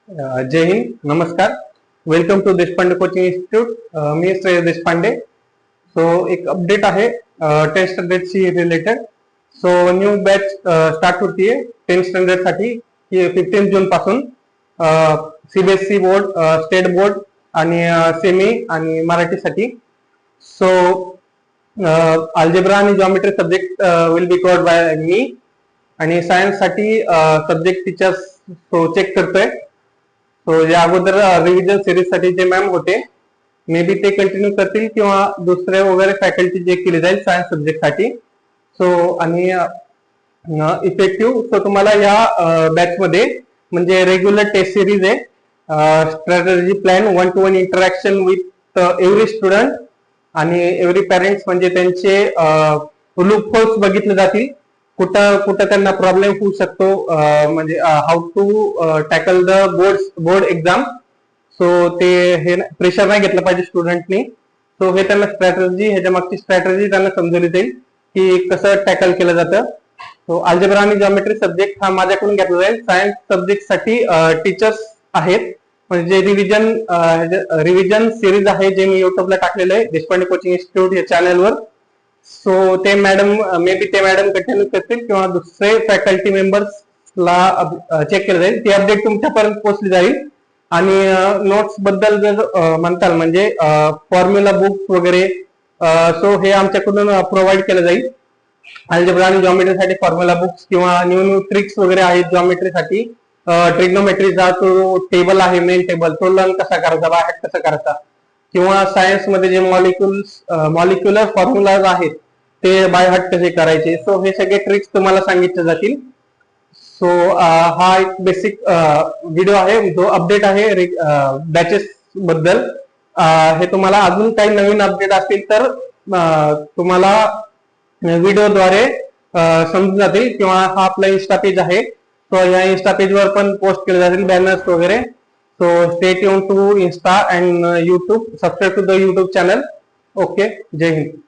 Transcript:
जय हिंद, नमस्कार. Welcome to Deshpande coaching institute. मी श्रेयस देशपांडे. सो एक अपडेट आहे टेस्ट अपडेटशी related. So new batch start होतीये 10th स्टँडर्ड साठी 15 जून पासून. सीबीएसई बोर्ड, स्टेट बोर्ड आणि सेमी आणि मराठीसाठी. सो अल्जेब्रा आणि geometry subject will be covered by me. आणि सायन्स साठी सब्जेक्ट टीचर्स चेक करतोय. सो या अगोदर रिव्हिजन सिरीज साठी जे मॅम होते मे बी ते कंटिन्यू करतील किंवा दुसरे वगैरे फॅकल्टी जे केली जाईल सायन्स सब्जेक्ट साठी. सो आणि इफेक्टिव्ह सो तुम्हाला या बॅच मध्ये म्हणजे रेग्युलर टेस्ट सिरीज आहे, strategy plan, 1-to-1 interaction with every student आणि एव्हरी पॅरेंट्स, म्हणजे त्यांचे लूप होल्स बघितले जातील, कुठं त्यांना प्रॉब्लेम होऊ शकतो, म्हणजे how to tackle the board exam. So ते हे प्रेशर नाही घेतलं पाहिजे स्टुडंटनी. सो हे त्यांना स्ट्रॅटेजी, ह्याच्या मागची स्ट्रॅटेजी त्यांना समजवली जाईल की कसं टॅकल केलं जातं. सो अल्जेब्रा आणि जॉमेट्री सब्जेक्ट हा माझ्याकडून घेतला जाईल. सायन्स सब्जेक्ट साठी टीचर्स आहेत, म्हणजे रिव्हिजन सिरीज आहे जे मी युट्यूबला टाकलेलं आहे देशपांडे कोचिंग इन्स्टिट्यूट या चॅनलवर. सो ते मॅडम मे बी ते मॅडम कंटिन्यू करतील किंवा दुसरे फॅकल्टी मेंबर्सला चेक केलं जाईल. ती अपडेट तुमच्यापर्यंत पोहोचली जाईल. आणि नोट्स बद्दल जर म्हणताल म्हणजे फॉर्म्युला बुक्स वगैरे, सो हे आमच्याकडून प्रोव्हाइड केलं जाईल. अल्जेब्रा आणि जॉमेट्रीसाठी फॉर्म्युला बुक्स किंवा न्यू ट्रिक्स वगैरे आहेत जॉमेट्रीसाठी. ट्रिग्नोमेट्रीचा तो टेबल आहे, मेन टेबल, तो लर्न कसा करायचा, बाय हार्ट कसा करायचा, किंवा सायन्स मध्ये जे मॉलिक्युलर फॉर्म्युलाज आहेत ते बाय हार्ट कसे करायचे. सो हे सगळे ट्रिक्स तुम्हाला सांगितले जातील. सो हा एक बेसिक व्हिडिओ आहे जो अपडेट आहे बॅचेस बद्दल. हे तुम्हाला अजून काही नवीन अपडेट असतील तर तुम्हाला व्हिडिओद्वारे समजून जातील, किंवा हा आपला इन्स्टा पेज आहे, सो या इन्स्टा पेजवर पण पोस्ट केले जातील बॅनर्स वगैरे. So stay tuned to Insta and YouTube. Subscribe to the YouTube channel. Okay, Jai Hind.